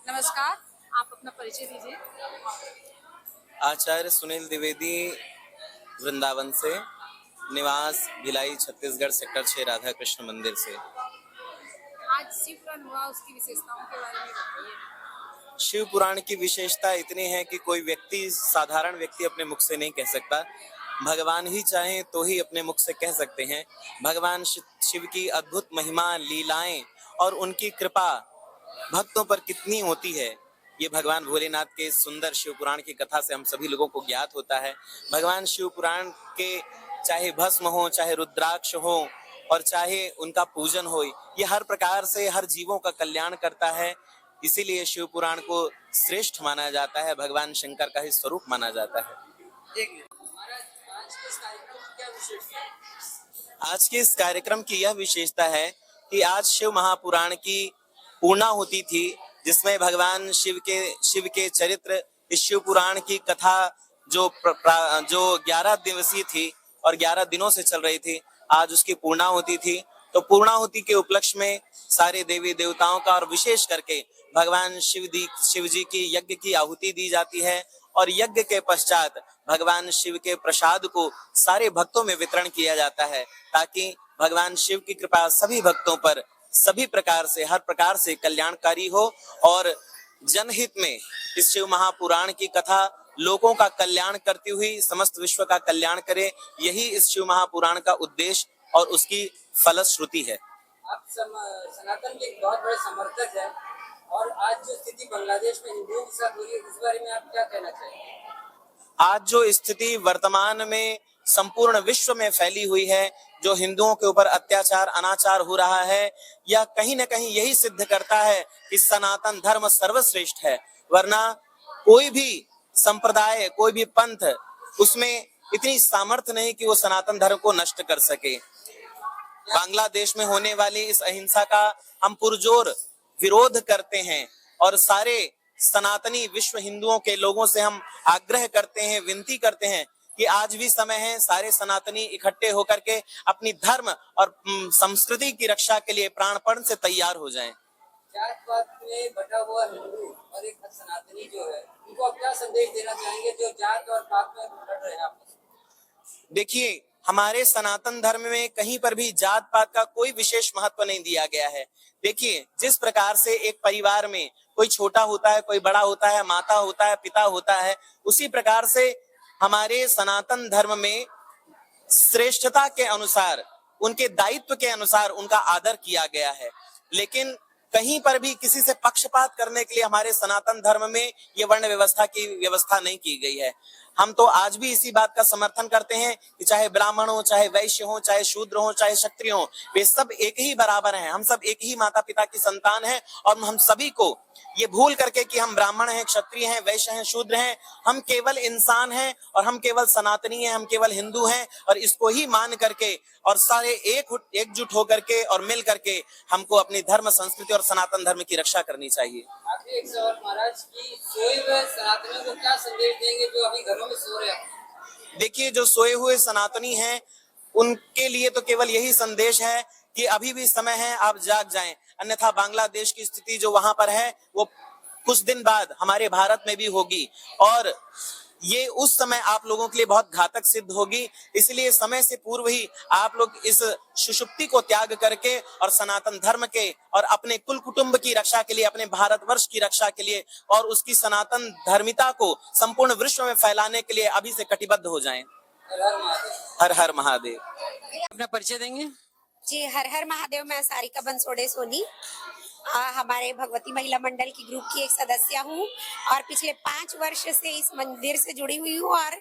नमस्कार, आप अपना परिचय दीजिए। आचार्य सुनील द्विवेदी, वृंदावन से, निवास भिलाई छत्तीसगढ़, सेक्टर 6 राधा कृष्ण मंदिर से। आज शिव पुराण हुआ, उसकी विशेषताओं के बारे में बताइए। शिव पुराण की विशेषता इतनी है कि कोई व्यक्ति, साधारण व्यक्ति अपने मुख से नहीं कह सकता। भगवान ही चाहें तो ही अपने मुख से कह सकते हैं। भगवान शिव की अद्भुत महिमा, लीलाएं और उनकी कृपा भक्तों पर कितनी होती है, ये भगवान भोलेनाथ के सुंदर शिव पुराण की कथा से हम सभी लोगों को ज्ञात होता है। भगवान शिव पुराण के चाहे भस्म हो, चाहे रुद्राक्ष हो और चाहे उनका पूजन हो, ये हर प्रकार से हर जीवों का कल्याण करता है। इसीलिए शिव पुराण को श्रेष्ठ माना जाता है, भगवान शंकर का ही स्वरूप माना जाता है। आज के इस कार्यक्रम की यह विशेषता है कि आज शिव महापुराण की पूर्णाहुति थी, जिसमें भगवान शिव के चरित्र, इस शिव पुराण की कथा जो 11 दिवसीय थी और 11 दिनों से चल रही थी, आज उसकी पूर्णाहुति थी। तो पूर्णाहुति के उपलक्ष्य में सारे देवी देवताओं का और विशेष करके भगवान शिव जी की यज्ञ की आहुति दी जाती है और यज्ञ के पश्चात भगवान शिव के प्रसाद को सारे भक्तों में वितरण किया जाता है, ताकि भगवान शिव की कृपा सभी भक्तों पर सभी प्रकार से, हर प्रकार से कल्याणकारी हो और जनहित में इस शिव महापुराण की कथा लोगों का कल्याण करती हुई समस्त विश्व का कल्याण करे। यही इस शिव महापुराण का उद्देश्य और उसकी फलश्रुति है। आप सनातन के एक बहुत बड़े समर्थक हैं और आज जो स्थिति बांग्लादेश में हिंदुओं के साथ हो रही है, इस बारे में आप क्या कहना चाहेंगे? आज जो स्थिति वर्तमान में संपूर्ण विश्व में फैली हुई है, जो हिंदुओं के ऊपर अत्याचार अनाचार हो रहा है, यह कहीं न कहीं यही सिद्ध करता है कि सनातन धर्म सर्वश्रेष्ठ है। वरना कोई भी संप्रदाय, कोई भी पंथ, उसमें इतनी सामर्थ्य नहीं कि वो सनातन धर्म को नष्ट कर सके। बांग्लादेश में होने वाली इस अहिंसा का हम पुरजोर विरोध करते हैं और सारे सनातनी विश्व हिंदुओं के लोगों से हम आग्रह करते हैं, विनती करते हैं कि आज भी समय है, सारे सनातनी इकट्ठे होकर के अपनी धर्म और संस्कृति की रक्षा के लिए प्राणपण से तैयार हो जाएं। जात पात में बटा हुआ हिंदू और एक सनातनी जो है, उनको आप क्या संदेश देना चाहेंगे जो जात और पात में लड़ रहे हैं आपस में? देखिए, हमारे सनातन धर्म में कहीं पर भी जात पात का कोई विशेष महत्व नहीं दिया गया है। देखिए, जिस प्रकार से एक परिवार में कोई छोटा होता है, कोई बड़ा होता है, माता होता है, पिता होता है, उसी प्रकार से हमारे सनातन धर्म में श्रेष्ठता के अनुसार, उनके दायित्व के अनुसार उनका आदर किया गया है। लेकिन कहीं पर भी किसी से पक्षपात करने के लिए हमारे सनातन धर्म में ये वर्ण व्यवस्था की व्यवस्था नहीं की गई है। हम तो आज भी इसी बात का समर्थन करते हैं कि चाहे ब्राह्मण हो, चाहे वैश्य हो, चाहे शूद्र हो, चाहे क्षत्रिय हो, वे सब एक ही बराबर हैं। हम सब एक ही माता पिता की संतान हैं और हम सभी को ये भूल करके कि हम ब्राह्मण हैं, क्षत्रिय हैं, वैश्य हैं, शूद्र हैं, हम केवल इंसान हैं और हम केवल सनातनी हैं, हम केवल हिंदू हैं और इसको ही मान करके और सारे एकजुट होकर के और मिल करके हमको अपनी धर्म, संस्कृति और सनातन धर्म की रक्षा करनी चाहिए। आखिरी एक सवाल महाराज, की सोए हुए सनातनियों को क्या संदेश देंगे जो अभी घरों में सो रहे हैं? देखिए, जो सोए हुए सनातनी हैं उनके लिए तो केवल यही संदेश है कि अभी भी समय है, आप जाग जाएं, अन्यथा बांग्लादेश की स्थिति जो वहां पर है वो कुछ दिन बाद हमारे भारत में भी होगी और ये उस समय आप लोगों के लिए बहुत घातक सिद्ध होगी। इसलिए समय से पूर्व ही आप लोग इस सुषुप्ति को त्याग करके और सनातन धर्म के और अपने कुल कुटुंब की रक्षा के लिए, अपने भारतवर्ष की रक्षा के लिए और उसकी सनातन धर्मिता को संपूर्ण विश्व में फैलाने के लिए अभी से कटिबद्ध हो जाएं। हर हर महादेव। हर हर महादेव। अपना परिचय देंगे? जी, हर हर महादेव। मैं सारिका बंसोड़े सोनी, हमारे भगवती महिला मंडल की ग्रुप की एक सदस्य हूँ और पिछले 5 वर्ष से इस मंदिर से जुड़ी हुई हूँ और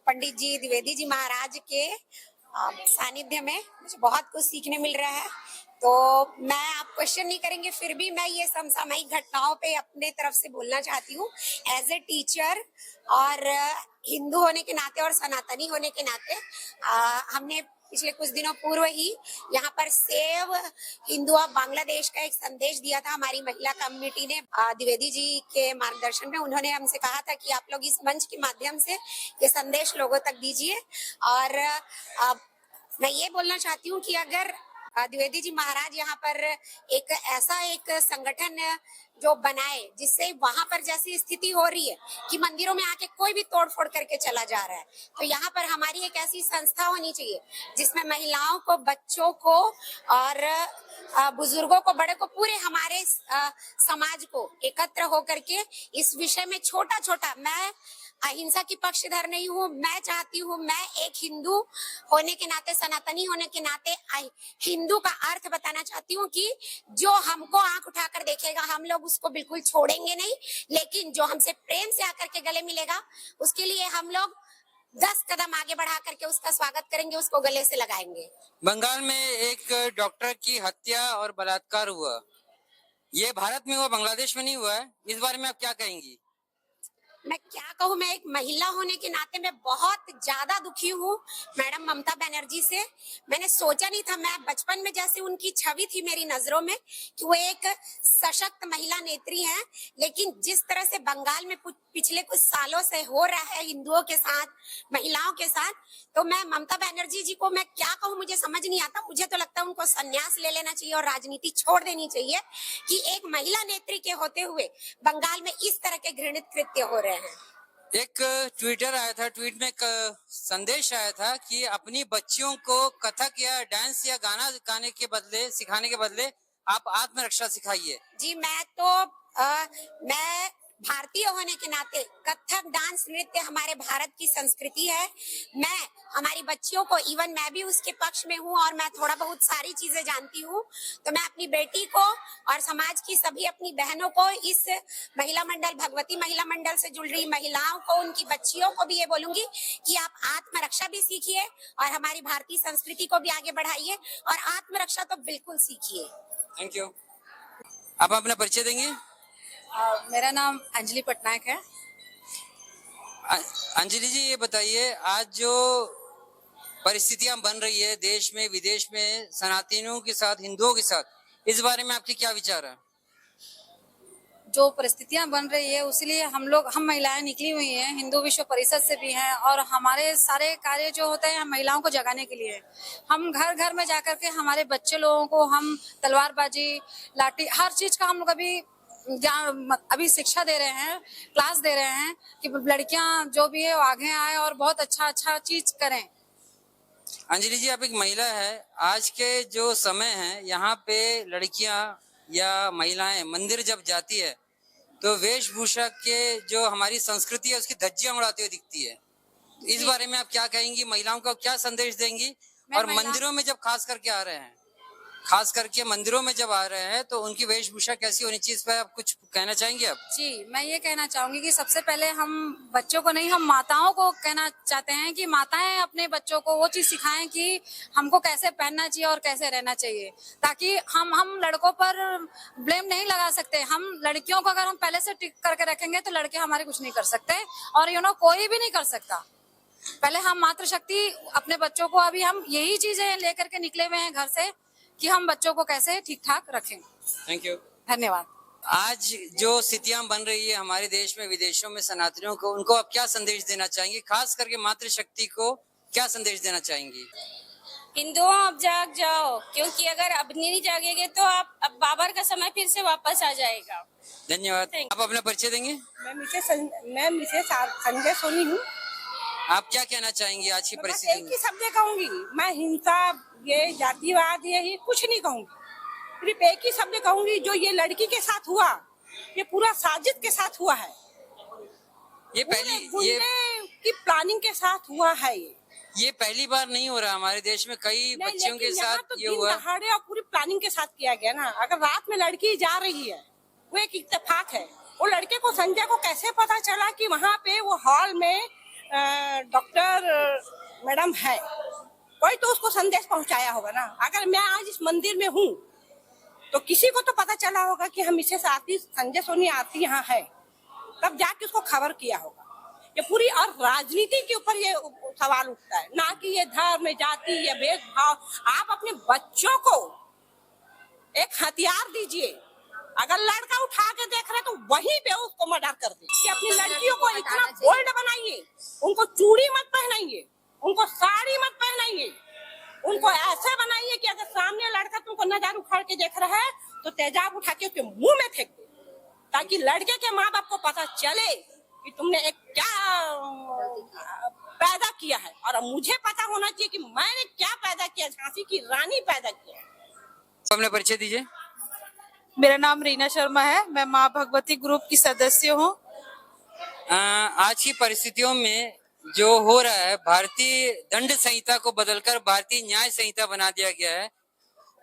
पंडित जी द्विवेदी जी महाराज के सानिध्य में मुझे बहुत कुछ सीखने मिल रहा है। तो मैं, आप क्वेश्चन नहीं करेंगे फिर भी मैं ये समसामयिक घटनाओं पे अपने तरफ से बोलना चाहती हूँ एज ए टीचर और हिंदू होने के नाते और सनातनी होने के नाते। हमने पिछले कुछ दिनों पूर्व ही यहाँ पर सेव हिंदू ऑफ बांग्लादेश का एक संदेश दिया था हमारी महिला कम्युनिटी ने। द्विवेदी जी के मार्गदर्शन में उन्होंने हमसे कहा था कि आप लोग इस मंच के माध्यम से ये संदेश लोगों तक दीजिए। और मैं ये बोलना चाहती हूँ कि अगर द्विवेदी जी महाराज यहाँ पर एक ऐसा एक संगठन जो बनाए जिससे वहां पर जैसी स्थिति हो रही है कि मंदिरों में आके कोई भी तोड़ फोड़ करके चला जा रहा है, तो यहाँ पर हमारी एक ऐसी संस्था होनी चाहिए जिसमें महिलाओं को, बच्चों को और बुजुर्गों को, बड़े को, पूरे हमारे समाज को एकत्र होकर के इस विषय में छोटा छोटा, मैं अहिंसा की पक्षधर नहीं हूँ, मैं चाहती हूँ, मैं एक हिंदू होने के नाते, सनातनी होने के नाते हिंदू का अर्थ बताना चाहती हूँ कि जो हमको आंख उठाकर देखेगा हम लोग उसको बिल्कुल छोड़ेंगे नहीं, लेकिन जो हमसे प्रेम से आकर के गले मिलेगा उसके लिए हम लोग 10 कदम आगे बढ़ा करके उसका स्वागत करेंगे, उसको गले से लगाएंगे। बंगाल में एक डॉक्टर की हत्या और बलात्कार हुआ, ये भारत में हुआ, बांग्लादेश में नहीं हुआ है, इस बारे में आप क्या कहेंगी? मैं क्या कहूँ, मैं एक महिला होने के नाते मैं बहुत ज्यादा दुखी हूँ मैडम ममता बनर्जी से। मैंने सोचा नहीं था, मैं बचपन में जैसे उनकी छवि थी मेरी नजरों में कि वो एक सशक्त महिला नेत्री हैं, लेकिन जिस तरह से बंगाल में पिछले कुछ सालों से हो रहा है हिंदुओं के साथ, महिलाओं के साथ, तो मैं ममता बनर्जी जी को मैं क्या कहूँ, मुझे समझ नहीं आता। मुझे तो लगता है उनको संन्यास ले लेना चाहिए और राजनीति छोड़ देनी चाहिए कि एक महिला नेत्री के होते हुए बंगाल में इस तरह के घृणित कृत्य हो रहे हैं। एक ट्विटर आया था, ट्वीट में एक संदेश आया था कि अपनी बच्चियों को कथक या डांस या गाना गाने के बदले, सिखाने के बदले आप आत्मरक्षा सिखाइए। जी, मैं भारतीय होने के नाते कथक डांस नृत्य हमारे भारत की संस्कृति है। मैं हमारी बच्चियों को, इवन मैं भी उसके पक्ष में हूँ और मैं थोड़ा बहुत सारी चीजें जानती हूँ, तो मैं अपनी बेटी को और समाज की सभी अपनी बहनों को, इस महिला मंडल, भगवती महिला मंडल से जुड़ रही महिलाओं को, उनकी बच्चियों को भी ये बोलूंगी कि आप आत्मरक्षा भी सीखिए और हमारी भारतीय संस्कृति को भी आगे बढ़ाइए और आत्मरक्षा तो बिल्कुल सीखिए। Thank you. आप अपना परिचय देंगे? मेरा नाम अंजलि पटनायक है। अंजलि जी, ये बताइए, आज जो परिस्थितियां बन रही है देश में, विदेश में, सनातनियों के साथ, हिंदुओं के साथ, इस बारे में आपके क्या विचार है? जो परिस्थितियां बन रही है उसलिए हम महिलाएं निकली हुई हैं, हिंदू विश्व परिषद से भी हैं, और हमारे सारे कार्य जो होते हैं हम महिलाओं को जगाने के लिए। हम घर घर में जाकर के हमारे बच्चे लोगों को हम तलवारबाजी, लाठी, हर चीज का हम लोग अभी शिक्षा दे रहे हैं, क्लास दे रहे हैं कि लड़कियां जो भी है वो आगे आए और बहुत अच्छा चीज करें। अंजलि जी, आप एक महिला है, आज के जो समय है यहाँ पे लड़कियां या महिलाएं मंदिर जब जाती है तो वेशभूषा के जो हमारी संस्कृति है उसकी धज्जियां उड़ाती हुई दिखती है, इस बारे में आप क्या कहेंगी? महिलाओं को क्या संदेश देंगी? और मंदिरों में जब खास करके आ रहे हैं, खास करके मंदिरों में जब आ रहे हैं तो उनकी वेशभूषा कैसी होनी चाहिए, इस पर आप कुछ कहना चाहेंगे? आप जी, मैं ये कहना चाहूंगी कि सबसे पहले हम बच्चों को नहीं, हम माताओं को कहना चाहते हैं कि माताएं अपने बच्चों को वो चीज सिखाएं कि हमको कैसे पहनना चाहिए और कैसे रहना चाहिए, ताकि हम लड़कों पर ब्लेम नहीं लगा सकते। हम लड़कियों को अगर हम पहले से टिक करके रखेंगे तो लड़के हमारे कुछ नहीं कर सकते, और कोई भी नहीं कर सकता। पहले हम मातृशक्ति अपने बच्चों को, अभी हम यही चीजें लेकर के निकले हुए हैं घर से कि हम बच्चों को कैसे ठीक ठाक रखें। थैंक यू, धन्यवाद। आज जो स्थितियां बन रही है हमारे देश में, विदेशों में, सनातनियों को, उनको आप क्या संदेश देना चाहेंगी? खास करके मातृशक्ति को क्या संदेश देना चाहेंगी? हिंदुओं, अब जाग जाओ, क्योंकि अगर अब नहीं जागेंगे तो अब बाबर का समय फिर से वापस आ जाएगा। धन्यवाद। आप अपना परिचय देंगे? मैं मिसेस संजय सोनी हूँ। आप क्या कहना चाहेंगी आज की परिस्थिति एक ही शब्द कहूंगी, मैं हिंसा, ये जातिवाद, ये कुछ नहीं कहूंगी, सिर्फ एक ही शब्द कहूंगी, जो ये लड़की के साथ हुआ, ये पूरा साजिद के साथ हुआ है, ये की प्लानिंग के साथ हुआ है। ये पहली बार नहीं हो रहा हमारे देश में, कई बच्चियों के साथ तो ये हुआ। और पूरी प्लानिंग के साथ किया गया ना। अगर रात में लड़की जा रही है वो एक इत्तेफाक है, वो लड़के को, संजय को कैसे पता चला कि वहाँ पे वो हॉल में डॉक्टर मैडम है? कोई तो उसको संदेश पहुंचाया होगा ना। अगर मैं आज इस मंदिर में हूँ तो किसी को तो पता चला होगा कि हम मिसेस आरती, संजय सोनी आरती यहाँ है, तब जाके उसको खबर किया होगा। ये पूरी और राजनीति के ऊपर ये सवाल उठता है, ना कि ये धर्म, जाति या भेदभाव। आप अपने बच्चों को एक हथियार दीजिए, अगर लड़का उठा के देख रहे तो वहीं पे उसको मर्डर कर दे। कि अपनी लड़कियों को इतना बोल्ड बनाइए, उनको चूड़ी मत पहनाइए, उनको साड़ी मत पहनाइए, उनको ऐसे बनाइए कि अगर सामने लड़का को नजर उखाड़ के देख रहा है तो तेजाब उठा के उसके मुंह में फेंक दे, ताकि लड़के के माँ बाप को पता चले कि तुमने एक क्या पैदा किया है। और मुझे पता होना चाहिए कि मैंने क्या पैदा किया, झांसी की रानी पैदा किया है। अपने परिचय दीजिए। मेरा नाम रीना शर्मा है, मैं माँ भगवती ग्रुप की सदस्य हूँ। आज की परिस्थितियों में जो हो रहा है, भारतीय दंड संहिता को बदलकर भारतीय न्याय संहिता बना दिया गया है,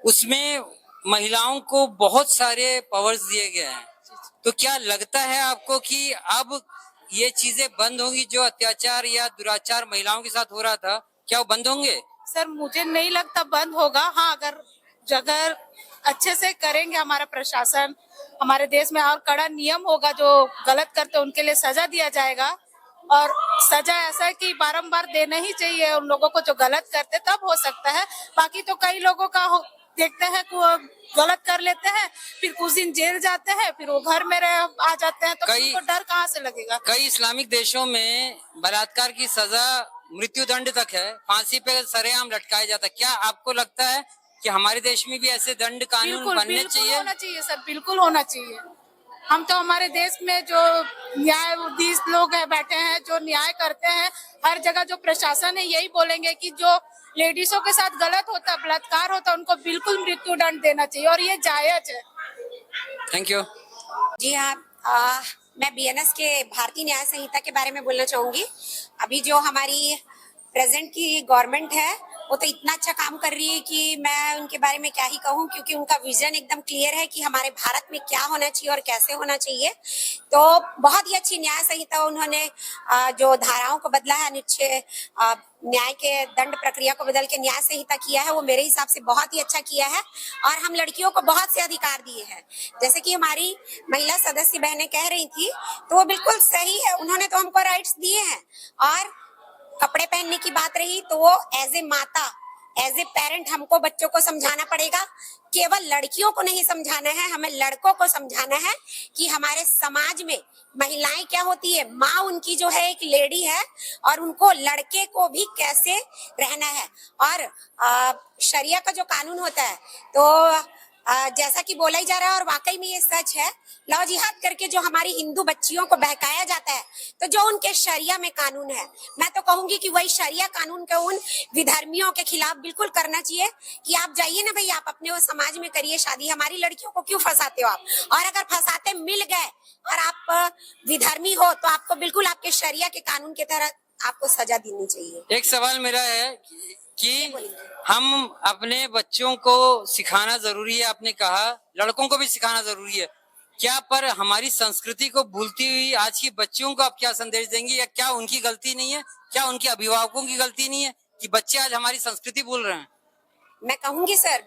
उसमें महिलाओं को बहुत सारे पावर्स दिए गए हैं। तो क्या लगता है आपको कि अब ये चीजें बंद होंगी, जो अत्याचार या दुराचार महिलाओं के साथ हो रहा था, क्या वो बंद होंगे? सर मुझे नहीं लगता बंद होगा। हाँ, अगर अच्छे से करेंगे हमारा प्रशासन, हमारे देश में और कड़ा नियम होगा, जो गलत करते उनके लिए सजा दिया जाएगा। और सजा ऐसा कि बारंबार देना ही चाहिए उन लोगों को जो गलत करते, तब हो सकता है। बाकी तो कई लोगों का देखते हैं कि वो गलत कर लेते हैं, फिर कुछ दिन जेल जाते हैं, फिर वो घर में आ जाते हैं, तो उनको डर कहाँ से लगेगा? कई इस्लामिक देशों में बलात्कार की सजा मृत्यु दंड तक है, फांसी पे सरेआम लटकाया जाता है। क्या आपको लगता है कि हमारे देश में भी ऐसे दंड कानून बनने चाहिए? होना चाहिए सर, बिल्कुल होना चाहिए। हम तो हमारे देश में जो न्यायाधीश लोग हैं बैठे हैं, जो न्याय करते हैं, हर जगह जो प्रशासन है यही बोलेंगे कि जो लेडीजों के साथ गलत होता, बलात्कार होता, उनको बिल्कुल मृत्यु दंड देना चाहिए और ये जायज है। Thank you. जी हाँ, मैं बीएनएस के भारतीय न्याय संहिता के बारे में बोलना चाहूंगी। अभी जो हमारी प्रेजेंट की गवर्नमेंट है वो तो इतना अच्छा काम कर रही है कि मैं उनके बारे में क्या ही कहूँ, क्योंकि उनका विजन एकदम क्लियर है कि हमारे भारत में क्या होना चाहिए और कैसे होना चाहिए। तो बहुत ही अच्छी न्याय संहिता उन्होंने जो धाराओं को बदला है, अनुच्छेद न्याय के दंड प्रक्रिया को बदल के न्याय संहिता किया है, वो मेरे हिसाब से बहुत ही अच्छा किया है। और हम लड़कियों को बहुत से अधिकार दिए हैं, जैसे कि हमारी महिला सदस्य बहनें कह रही थी, तो वो बिल्कुल सही है। उन्होंने तो हमको राइट्स दिए हैं। और कपड़े पहनने की बात रही तो वो एज ए माता, एज ए पेरेंट हमको बच्चों को समझाना पड़ेगा। केवल लड़कियों को नहीं समझाना है, हमें लड़कों को समझाना है कि हमारे समाज में महिलाएं क्या होती है। माँ उनकी जो है एक लेडी है और उनको लड़के को भी कैसे रहना है। और शरिया का जो कानून होता है, तो जैसा कि बोला ही जा रहा है और वाकई में ये सच है, लव जिहाद करके जो हमारी हिंदू बच्चियों को बहकाया जाता है, तो जो उनके शरिया में कानून है, मैं तो कहूंगी कि वही शरिया कानून के उन विधर्मियों के खिलाफ बिल्कुल करना चाहिए कि आप जाइए ना भाई, आप अपने वो समाज में करिए शादी, हमारी लड़कियों को क्यों फंसाते हो आप? और अगर फंसाते मिल गए और आप विधर्मी हो तो आपको बिल्कुल आपके शरिया के कानून के तहत आपको सजा देनी चाहिए। एक सवाल मेरा है कि हम अपने बच्चों को सिखाना जरूरी है, आपने कहा लड़कों को भी सिखाना जरूरी है, क्या पर हमारी संस्कृति को भूलती हुई आज की बच्चियों को आप क्या संदेश देंगे? या क्या उनकी गलती नहीं है, क्या उनके अभिभावकों की गलती नहीं है कि बच्चे आज हमारी संस्कृति भूल रहे हैं? मैं कहूंगी सर,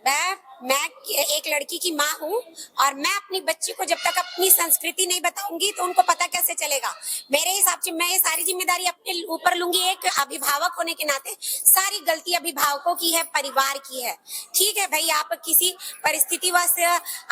मैं एक लड़की की माँ हूँ और मैं अपनी बच्ची को जब तक अपनी संस्कृति नहीं बताऊंगी तो उनको पता कैसे चलेगा। मेरे हिसाब से मैं ये सारी जिम्मेदारी अपने ऊपर लूंगी। एक अभिभावक होने के नाते सारी गलती अभिभावकों की है, परिवार की है। ठीक है भाई, आप किसी परिस्थिति वश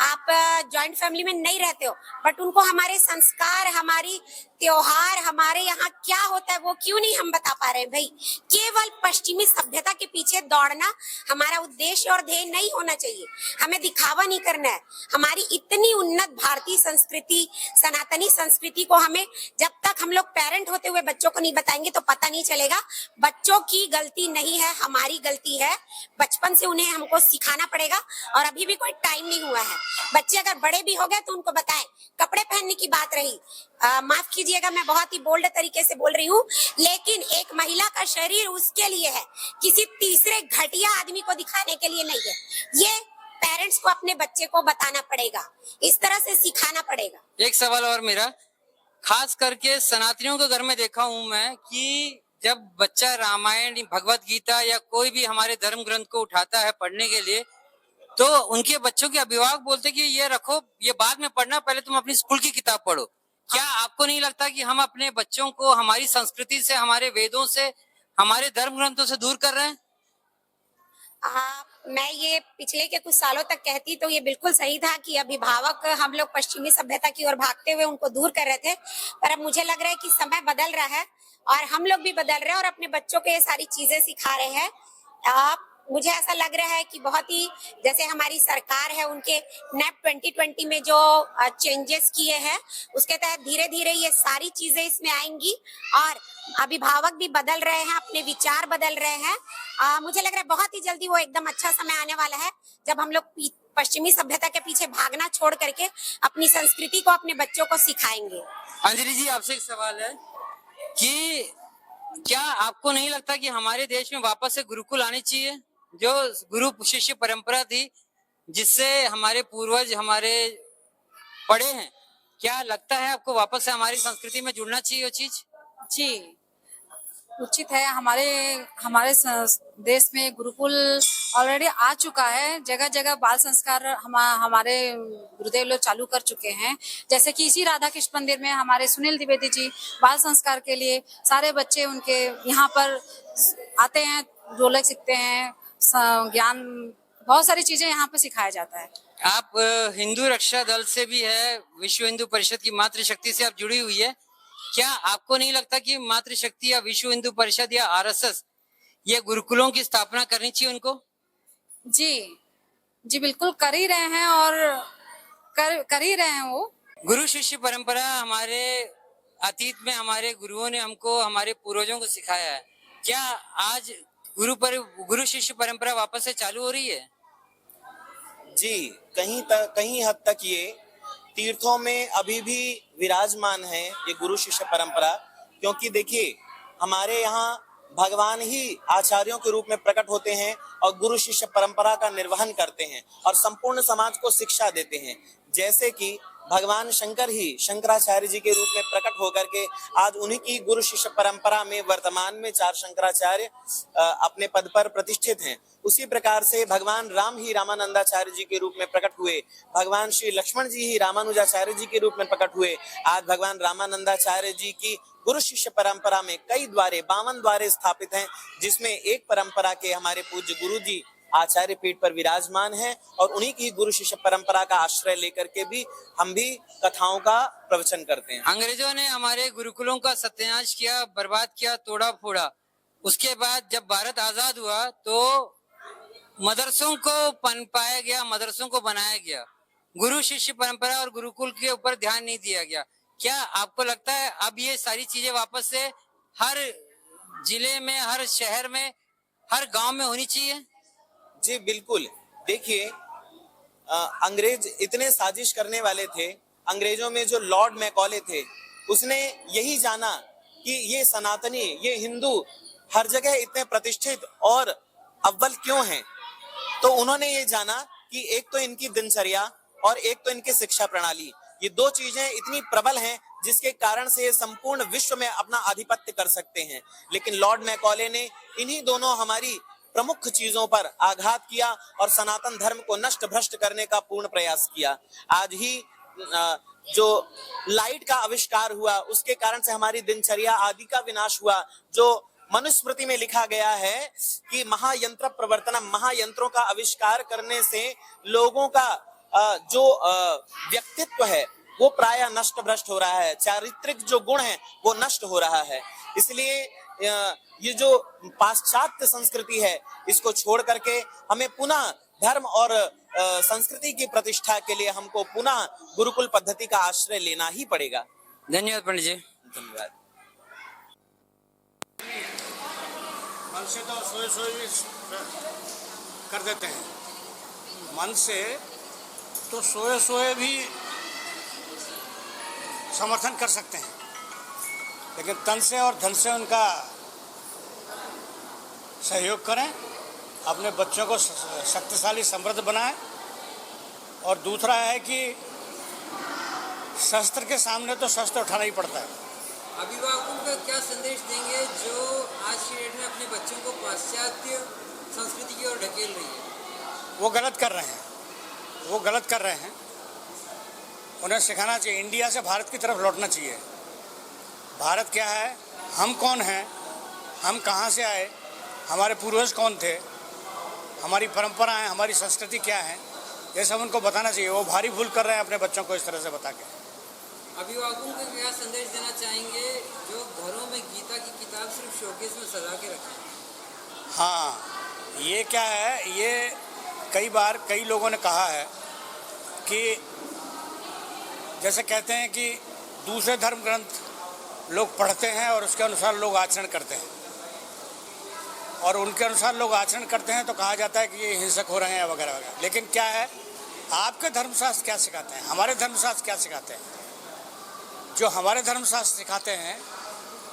आप जॉइंट फैमिली में नहीं रहते हो, बट उनको हमारे संस्कार, हमारी त्योहार, हमारे यहाँ क्या होता है वो क्यों नहीं हम बता पा रहे हैं भाई? केवल पश्चिमी सभ्यता के पीछे दौड़ना हमारा उद्देश्य और ध्येय नहीं होना चाहिए। हमें दिखावा नहीं करना है। हमारी इतनी उन्नत भारतीय संस्कृति, सनातनी संस्कृति को हमें जब तक हम लोग पेरेंट होते हुए बच्चों को नहीं बताएंगे तो पता नहीं चलेगा। बच्चों की गलती नहीं है, हमारी गलती है। बचपन से उन्हें हमको सिखाना पड़ेगा और अभी भी कोई टाइम नहीं हुआ है। बच्चे अगर बड़े भी हो गए तो उनको बताएं। कपड़े पहनने की बात रही, माफ कीजिएगा मैं बहुत ही बोल्ड तरीके से बोल रही हूँ, लेकिन एक महिला का शरीर उसके लिए है, किसी तीसरे घटिया आदमी को दिखाने के लिए नहीं है। ये पेरेंट्स को अपने बच्चे को बताना पड़ेगा, इस तरह से सिखाना पड़ेगा। एक सवाल और मेरा, खास करके सनातनियों के घर में देखा हूं मैं कि जब बच्चा रामायण, भगवत गीता या कोई भी हमारे धर्म ग्रंथ को उठाता है पढ़ने के लिए, तो उनके बच्चों के अभिभावक बोलते कि ये रखो, ये बाद में पढ़ना, पहले तुम अपनी स्कूल की किताब पढ़ो। क्या आपको नहीं लगता कि हम अपने बच्चों को हमारी संस्कृति से, हमारे वेदों से, हमारे धर्म ग्रंथों से दूर कर रहे हैं? मैं ये पिछले के कुछ सालों तक कहती तो ये बिल्कुल सही था कि अभिभावक हम लोग पश्चिमी सभ्यता की ओर भागते हुए उनको दूर कर रहे थे, पर अब मुझे लग रहा है कि समय बदल रहा है और हम लोग भी बदल रहे हैं और अपने बच्चों को ये सारी चीजें सिखा रहे हैं। मुझे ऐसा लग रहा है कि बहुत ही जैसे हमारी सरकार है उनके नेप 2020 में जो चेंजेस किए हैं उसके तहत धीरे धीरे ये सारी चीजें इसमें आएंगी और अभिभावक भी बदल रहे हैं, अपने विचार बदल रहे हैं। मुझे लग रहा है बहुत ही जल्दी वो एकदम अच्छा समय आने वाला है जब हम लोग पश्चिमी सभ्यता के पीछे भागना छोड़ करके अपनी संस्कृति को अपने बच्चों को सिखाएंगे। अंजलि जी, आपसे एक सवाल है कि क्या आपको नहीं लगता कि हमारे देश में वापस से गुरुकुल आने चाहिए, जो गुरु शिष्य परंपरा थी जिससे हमारे पूर्वज हमारे पढ़े हैं? क्या लगता है आपको वापस से हमारी संस्कृति में जुड़ना चाहिए वो चीज? जी, उचित है। हमारे देश में गुरुकुल ऑलरेडी आ चुका है। जगह जगह बाल संस्कार हमारे गुरुदेव लोग चालू कर चुके हैं। जैसे कि इसी राधा कृष्ण मंदिर में हमारे सुनील द्विवेदी जी बाल संस्कार के लिए सारे बच्चे उनके यहाँ पर आते हैं, ढोलक सीखते हैं, ज्ञान, बहुत सारी चीजें यहाँ पे सिखाया जाता है। आप हिंदू रक्षा दल से भी है, विश्व हिंदू परिषद की मातृशक्ति से आप जुड़ी हुई है। क्या आपको नहीं लगता कि मातृशक्ति या विश्व हिंदू परिषद या आरएसएस ये गुरुकुलों की स्थापना करनी चाहिए उनको? जी बिल्कुल कर ही रहे हैं और कर ही रहे हैं वो। गुरु शिष्य परंपरा हमारे अतीत में हमारे गुरुओं ने हमको, हमारे पूर्वजों को सिखाया है। क्या आज गुरु शिष्य परंपरा वापस से चालू हो रही है? जी, कहीं हद तक ये तीर्थों में अभी भी विराजमान है ये गुरु शिष्य परंपरा, क्योंकि देखिए हमारे यहाँ भगवान ही आचार्यों के रूप में प्रकट होते हैं और गुरु शिष्य परंपरा का निर्वहन करते हैं और संपूर्ण समाज को शिक्षा देते हैं। जैसे कि भगवान शंकर ही शंकराचार्य जी के रूप में प्रकट होकर के आज उन्हीं की गुरु शिष्य परंपरा में वर्तमान में 4 शंकराचार्य अपने पद पर प्रतिष्ठित हैं। उसी प्रकार से भगवान राम ही रामानंदाचार्य जी के रूप में प्रकट हुए, भगवान श्री लक्ष्मण जी ही रामानुजाचार्य जी के रूप में प्रकट हुए। आज भगवान रामानंदाचार्य जी की गुरु शिष्य परंपरा में कई द्वारे, 52 द्वारे स्थापित हैं, जिसमें एक परंपरा के हमारे पूज्य गुरु जी आचार्य पीठ पर विराजमान है और उन्हीं की गुरु शिष्य परंपरा का आश्रय लेकर के भी हम भी कथाओं का प्रवचन करते हैं। अंग्रेजों ने हमारे गुरुकुलों का सत्यानाश किया, बर्बाद किया, तोड़ा फोड़ा। उसके बाद जब भारत आजाद हुआ तो मदरसों को पनपाया गया, मदरसों को बनाया गया। गुरु शिष्य परंपरा और गुरुकुल के ऊपर ध्यान नहीं दिया गया। क्या आपको लगता है अब ये सारी चीजें वापस से हर जिले में, हर शहर में, हर गांव में होनी चाहिए? जी बिल्कुल। देखिए अंग्रेज इतने साजिश करने वाले थे। अंग्रेजों में जो लॉर्ड मैकॉले थे उसने यही जाना कि ये सनातनी, ये हिंदू हर जगह इतने प्रतिष्ठित और अव्वल क्यों हैं। तो उन्होंने ये जाना कि एक तो इनकी दिनचर्या और एक तो इनकी शिक्षा प्रणाली, ये 2 चीजें इतनी प्रबल हैं जिसके कारण से ये संपूर्ण विश्व में अपना आधिपत्य कर सकते हैं। लेकिन लॉर्ड मैकॉले ने इन्हीं दोनों हमारी प्रमुख चीजों पर आघात किया और सनातन धर्म को नष्ट भ्रष्ट करने का पूर्ण प्रयास किया। आज ही जो लाइट का आविष्कार हुआ उसके कारण से हमारी दिनचर्या आदि का विनाश हुआ। जो मनुस्मृति में लिखा गया है कि महायंत्र प्रवर्तनम, महायंत्रों का आविष्कार करने से लोगों का जो व्यक्तित्व है वो प्राय नष्ट भ्रष्ट हो रहा है, चारित्रिक जो गुण है वो नष्ट हो रहा है। इसलिए ये जो पाश्चात्य संस्कृति है इसको छोड़ करके हमें पुनः धर्म और संस्कृति की प्रतिष्ठा के लिए हमको पुनः गुरुकुल पद्धति का आश्रय लेना ही पड़ेगा। धन्यवाद पंडित जी। धन्यवाद। मन से तो सोए भी कर देते हैं, मन से तो सोए भी समर्थन कर सकते हैं, लेकिन तन से और धन से उनका सहयोग करें, अपने बच्चों को शक्तिशाली समृद्ध बनाएं। और दूसरा है कि शस्त्र के सामने तो शस्त्र उठाना ही पड़ता है। अभिभावकों का क्या संदेश देंगे जो आज की डेट में अपने बच्चों को पाश्चात्य संस्कृति की ओर ढकेल रही है? वो गलत कर रहे हैं, उन्हें सिखाना चाहिए। इंडिया से भारत की तरफ लौटना चाहिए। भारत क्या है, हम कौन हैं, हम कहाँ से आए, हमारे पूर्वज कौन थे, हमारी परंपराएं, हमारी संस्कृति क्या है, ये सब उनको बताना चाहिए। वो भारी भूल कर रहे हैं अपने बच्चों को इस तरह से बता के। अभिभावकों को क्या संदेश देना चाहेंगे जो घरों में गीता की किताब सिर्फ शोकेस में सजा के रखें? हाँ, ये क्या है, ये कई बार कई लोगों ने कहा है कि जैसे कहते हैं कि दूसरे धर्म ग्रंथ लोग पढ़ते हैं और उसके अनुसार लोग आचरण करते हैं, और उनके अनुसार लोग आचरण करते हैं तो कहा जाता है कि ये हिंसक हो रहे हैं वगैरह वगैरह। लेकिन क्या है, आपके धर्मशास्त्र क्या सिखाते हैं, हमारे धर्मशास्त्र क्या सिखाते हैं? जो हमारे धर्मशास्त्र सिखाते हैं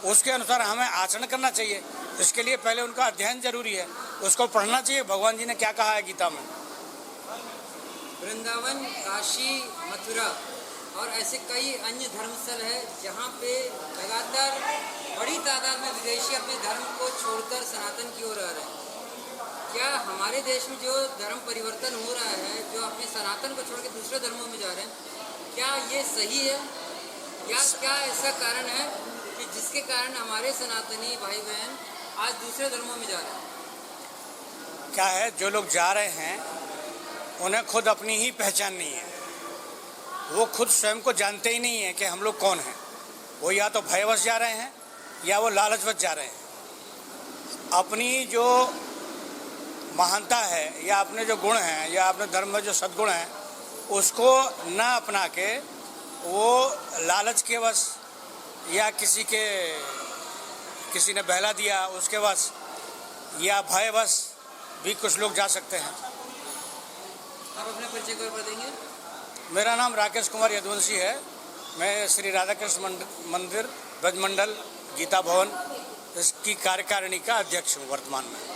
उसके अनुसार हमें आचरण करना चाहिए। इसके लिए पहले उनका अध्ययन जरूरी है, उसको पढ़ना चाहिए। भगवान जी ने क्या कहा है गीता में। वृंदावन, काशी, मथुरा और ऐसे कई अन्य धर्मस्थल है जहाँ पे लगातार बड़ी तादाद में विदेशी अपने धर्म को छोड़कर सनातन की ओर आ रहे हैं। क्या हमारे देश में जो धर्म परिवर्तन हो रहा है, जो अपने सनातन को छोड़ के दूसरे धर्मों में जा रहे हैं, क्या ये सही है या क्या ऐसा कारण है कि जिसके कारण हमारे सनातनी भाई बहन आज दूसरे धर्मों में जा रहे हैं? क्या है, जो लोग जा रहे हैं उन्हें खुद अपनी ही पहचान नहीं है। वो खुद स्वयं को जानते ही नहीं है कि हम लोग कौन हैं। वो या तो भयवश जा रहे हैं या वो लालचवश जा रहे हैं। अपनी जो महानता है या अपने जो गुण हैं या अपने धर्म में जो सद्गुण हैं उसको न अपना के वो लालच के वश या किसी ने बहला दिया उसके वश या भयवश भी कुछ लोग जा सकते हैं। आप अपने परिचय को बता देंगे? मेरा नाम राकेश कुमार यदुवंशी है। मैं श्री राधा कृष्ण मंदिर ब्रजमंडल गीता भवन इसकी कार्यकारिणी का अध्यक्ष हूँ वर्तमान में।